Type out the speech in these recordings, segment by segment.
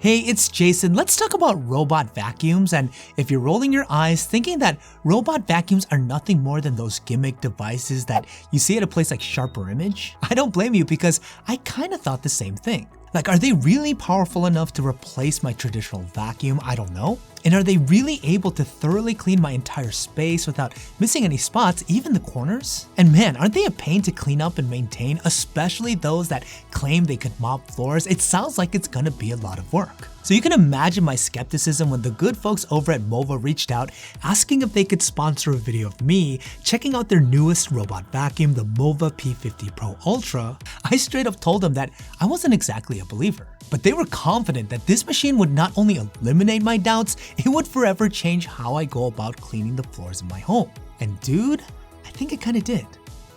Hey, it's Jason. Let's talk about robot vacuums. And if you're rolling your eyes thinking that robot vacuums are nothing more than those gimmick devices that you see at a place like Sharper Image, I don't blame you because I kind of thought the same thing. Like, are they really powerful enough to replace my traditional vacuum? I don't know. And are they really able to thoroughly clean my entire space without missing any spots, even the corners? And man, aren't they a pain to clean up and maintain, especially those that claim they could mop floors? It sounds like it's gonna be a lot of work. So you can imagine my skepticism when the good folks over at MOVA reached out asking if they could sponsor a video of me checking out their newest robot vacuum, the MOVA P50 Pro Ultra. I straight up told them that I wasn't exactly a believer, but they were confident that this machine would not only eliminate my doubts, it would forever change how I go about cleaning the floors in my home. And dude, I think it kinda did.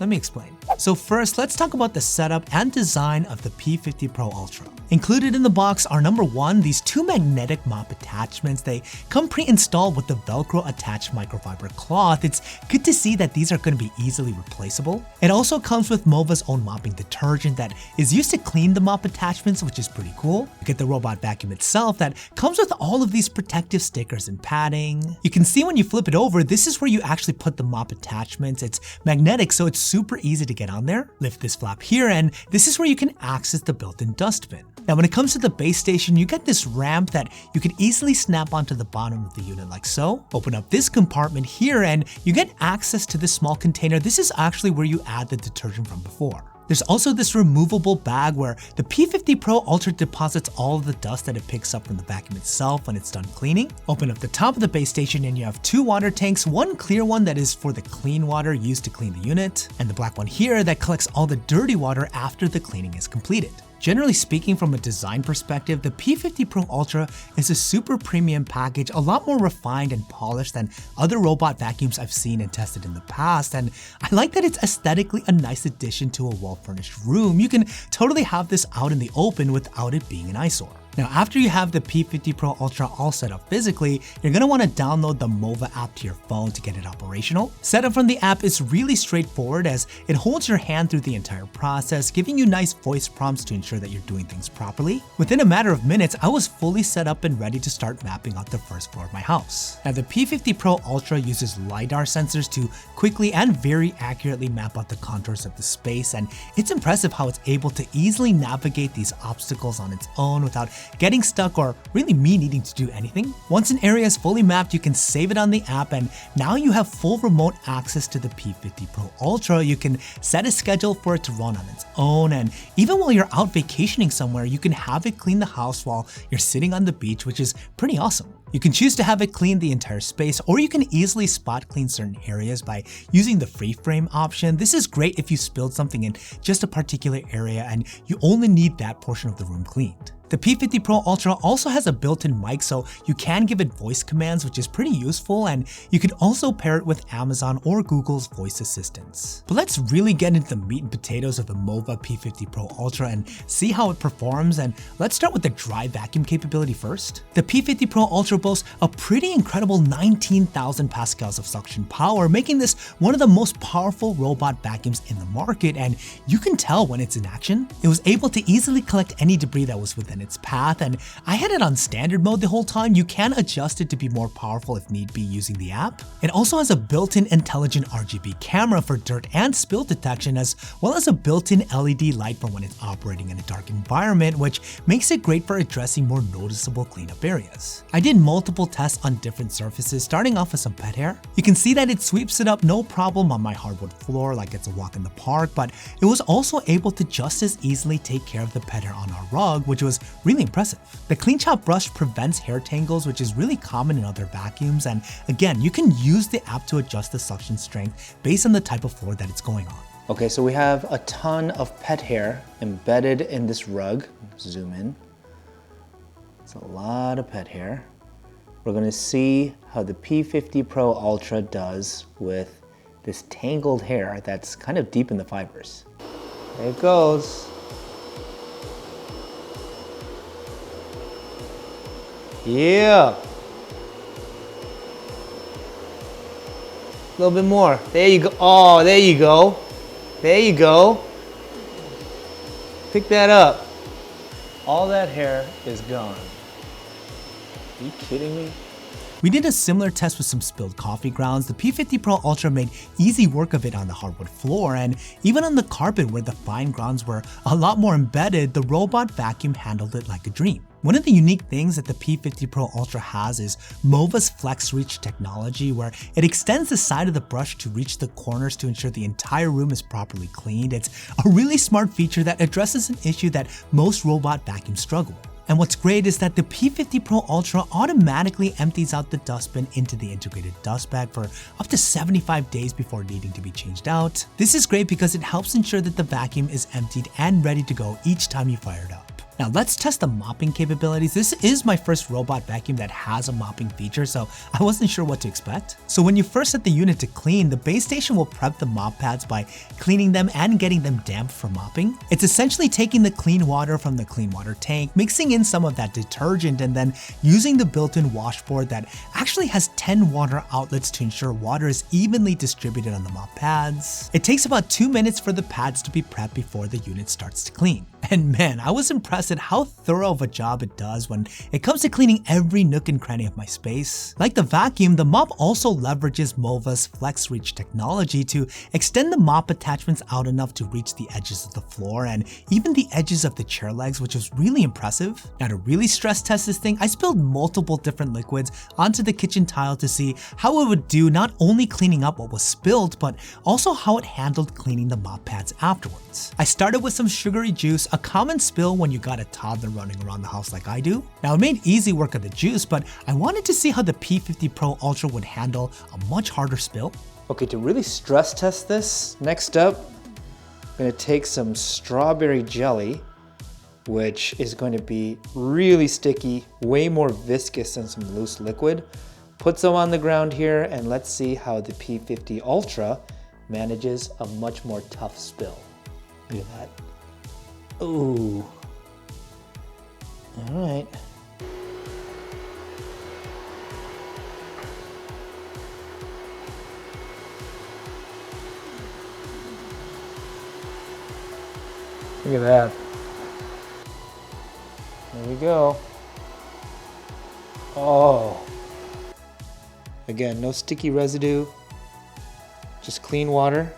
Let me explain. So first, let's talk about the setup and design of the P50 Pro Ultra. Included in the box are number one, these two magnetic mop attachments. They come pre-installed with the Velcro attached microfiber cloth. It's good to see that these are going to be easily replaceable. It also comes with MOVA's own mopping detergent that is used to clean the mop attachments, which is pretty cool. You get the robot vacuum itself that comes with all of these protective stickers and padding. You can see when you flip it over, this is where you actually put the mop attachments. It's magnetic, so it's super easy to get on there. Lift this flap here, and this is where you can access the built-in dustbin. Now, when it comes to the base station, you get this ramp that you can easily snap onto the bottom of the unit like so. Open up this compartment here and you get access to this small container. This is actually where you add the detergent from before. There's also this removable bag where the P50 Pro Ultra deposits all of the dust that it picks up from the vacuum itself when it's done cleaning. Open up the top of the base station and you have two water tanks, one clear one that is for the clean water used to clean the unit, and the black one here that collects all the dirty water after the cleaning is completed. Generally speaking, from a design perspective, the P50 Pro Ultra is a super premium package, a lot more refined and polished than other robot vacuums I've seen and tested in the past, and I like that it's aesthetically a nice addition to a well-furnished room. You can totally have this out in the open without it being an eyesore. Now, after you have the P50 Pro Ultra all set up physically, you're going to want to download the MOVA app to your phone to get it operational. Setup from the app is really straightforward as it holds your hand through the entire process, giving you nice voice prompts to ensure that you're doing things properly. Within a matter of minutes, I was fully set up and ready to start mapping out the first floor of my house. Now, the P50 Pro Ultra uses LiDAR sensors to quickly and very accurately map out the contours of the space, and it's impressive how it's able to easily navigate these obstacles on its own without getting stuck or really me needing to do anything. Once an area is fully mapped, you can save it on the app and now you have full remote access to the P50 Pro Ultra. You can set a schedule for it to run on its own, and even while you're out vacationing somewhere, you can have it clean the house while you're sitting on the beach, which is pretty awesome. You can choose to have it clean the entire space, or you can easily spot clean certain areas by using the free frame option. This is great if you spilled something in just a particular area and you only need that portion of the room cleaned. The P50 Pro Ultra also has a built-in mic, so you can give it voice commands, which is pretty useful, and you can also pair it with Amazon or Google's voice assistants. But let's really get into the meat and potatoes of the MOVA P50 Pro Ultra and see how it performs, and let's start with the dry vacuum capability first. The P50 Pro Ultra boasts a pretty incredible 19,000 pascals of suction power, making this one of the most powerful robot vacuums in the market, and you can tell when it's in action. It was able to easily collect any debris that was within its path, and I had it on standard mode the whole time. You can adjust it to be more powerful if need be using the app. It also has a built-in intelligent RGB camera for dirt and spill detection, as well as a built-in LED light for when it's operating in a dark environment, which makes it great for addressing more noticeable cleanup areas. I did multiple tests on different surfaces, starting off with some pet hair. You can see that it sweeps it up no problem on my hardwood floor like it's a walk in the park, but it was also able to just as easily take care of the pet hair on our rug, which was really impressive. The Clean Chop brush prevents hair tangles, which is really common in other vacuums, and again, you can use the app to adjust the suction strength based on the type of floor that it's going on. Okay, so we have a ton of pet hair embedded in this rug. Zoom in. It's a lot of pet hair. We're going to see how the P50 Pro Ultra does with this tangled hair that's kind of deep in the fibers. There it goes. Yeah. A little bit more. There you go. Oh, there you go. There you go. Pick that up. All that hair is gone. Are you kidding me? We did a similar test with some spilled coffee grounds. The P50 Pro Ultra made easy work of it on the hardwood floor, and even on the carpet where the fine grounds were a lot more embedded, the robot vacuum handled it like a dream. One of the unique things that the P50 Pro Ultra has is MOVA's Flex Reach technology, where it extends the side of the brush to reach the corners to ensure the entire room is properly cleaned. It's a really smart feature that addresses an issue that most robot vacuums struggle with. And what's great is that the P50 Pro Ultra automatically empties out the dustbin into the integrated dust bag for up to 75 days before needing to be changed out. This is great because it helps ensure that the vacuum is emptied and ready to go each time you fire it up. Now let's test the mopping capabilities. This is my first robot vacuum that has a mopping feature, so I wasn't sure what to expect. So when you first set the unit to clean, the base station will prep the mop pads by cleaning them and getting them damp for mopping. It's essentially taking the clean water from the clean water tank, mixing in some of that detergent, and then using the built-in washboard that actually has 10 water outlets to ensure water is evenly distributed on the mop pads. It takes about 2 minutes for the pads to be prepped before the unit starts to clean. And man, I was impressed at how thorough of a job it does when it comes to cleaning every nook and cranny of my space. Like the vacuum, the mop also leverages MOVA's Flex Reach technology to extend the mop attachments out enough to reach the edges of the floor and even the edges of the chair legs, which was really impressive. Now to really stress test this thing, I spilled multiple different liquids onto the kitchen tile to see how it would do not only cleaning up what was spilled, but also how it handled cleaning the mop pads afterwards. I started with some sugary juice, a common spill when you got a toddler running around the house like I do. Now it made easy work of the juice, but I wanted to see how the P50 Pro Ultra would handle a much harder spill. Okay, to really stress test this, next up, I'm gonna take some strawberry jelly, which is going to be really sticky, way more viscous than some loose liquid. Put some on the ground here, and let's see how the P50 Ultra manages a much more tough spill. Look at that. Ooh. All right. Look at that. There we go. Oh. Again, no sticky residue, just clean water.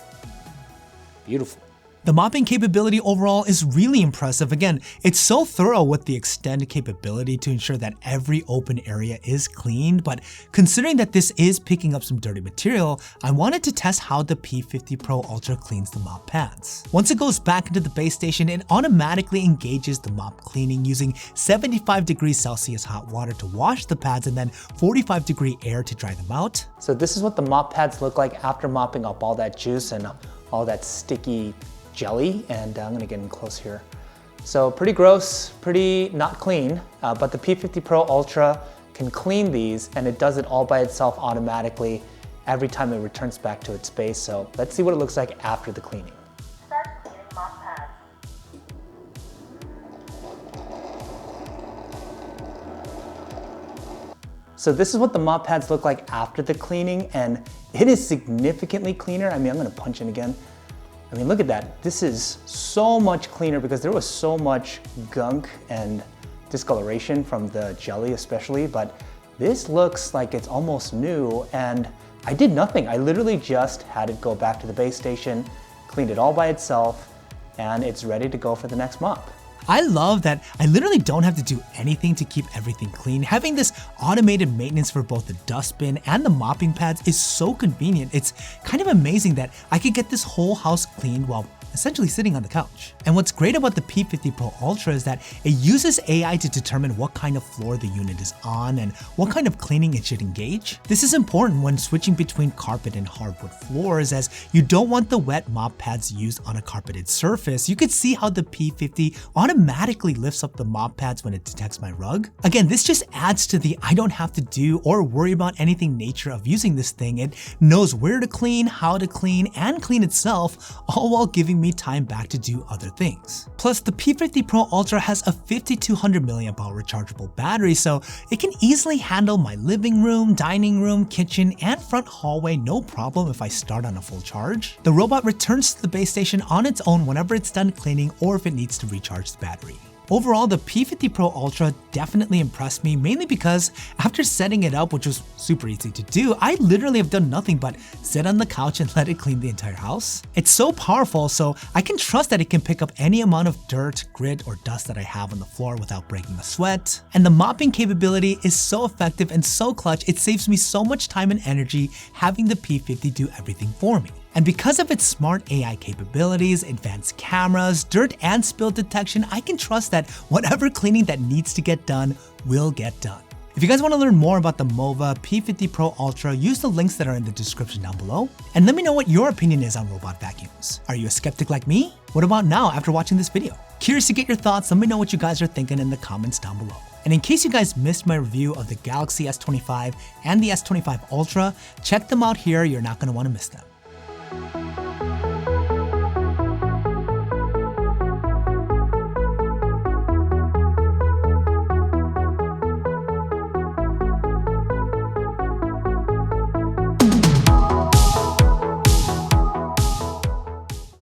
Beautiful. The mopping capability overall is really impressive. Again, it's so thorough with the extended capability to ensure that every open area is cleaned, but considering that this is picking up some dirty material, I wanted to test how the P50 Pro Ultra cleans the mop pads. Once it goes back into the base station, it automatically engages the mop cleaning using 75 degrees Celsius hot water to wash the pads and then 45-degree air to dry them out. So this is what the mop pads look like after mopping up all that juice and all that sticky jelly, and I'm gonna get in close here. So pretty gross, pretty not clean, but the P50 Pro Ultra can clean these, and it does it all by itself automatically every time it returns back to its base. So let's see what it looks like after the cleaning. Start cleaning mop pads. So this is what the mop pads look like after the cleaning, and it is significantly cleaner. I mean, I'm gonna punch in again. I mean, look at that. This is so much cleaner because there was so much gunk and discoloration from the jelly especially, but this looks like it's almost new, and I did nothing. I literally just had it go back to the base station, cleaned it all by itself, and it's ready to go for the next mop. I love that I literally don't have to do anything to keep everything clean. Having this automated maintenance for both the dustbin and the mopping pads is so convenient. It's kind of amazing that I could get this whole house cleaned while essentially sitting on the couch. And what's great about the P50 Pro Ultra is that it uses AI to determine what kind of floor the unit is on and what kind of cleaning it should engage. This is important when switching between carpet and hardwood floors, as you don't want the wet mop pads used on a carpeted surface. You could see how the P50 automatically lifts up the mop pads when it detects my rug. Again, this just adds to the I don't have to do or worry about anything nature of using this thing. It knows where to clean, how to clean, and clean itself, all while giving me time back to do other things. Plus, the P50 Pro Ultra has a 5200 mAh rechargeable battery, so it can easily handle my living room, dining room, kitchen, and front hallway no problem if I start on a full charge. The robot returns to the base station on its own whenever it's done cleaning or if it needs to recharge the battery. Overall, the P50 Pro Ultra definitely impressed me, mainly because after setting it up, which was super easy to do, I literally have done nothing but sit on the couch and let it clean the entire house. It's so powerful, so I can trust that it can pick up any amount of dirt, grit, or dust that I have on the floor without breaking a sweat. And the mopping capability is so effective and so clutch, it saves me so much time and energy having the P50 do everything for me. And because of its smart AI capabilities, advanced cameras, dirt and spill detection, I can trust that whatever cleaning that needs to get done will get done. If you guys want to learn more about the MOVA P50 Pro Ultra, use the links that are in the description down below. And let me know what your opinion is on robot vacuums. Are you a skeptic like me? What about now after watching this video? Curious to get your thoughts, let me know what you guys are thinking in the comments down below. And in case you guys missed my review of the Galaxy S25 and the S25 Ultra, check them out here, you're not going to want to miss them.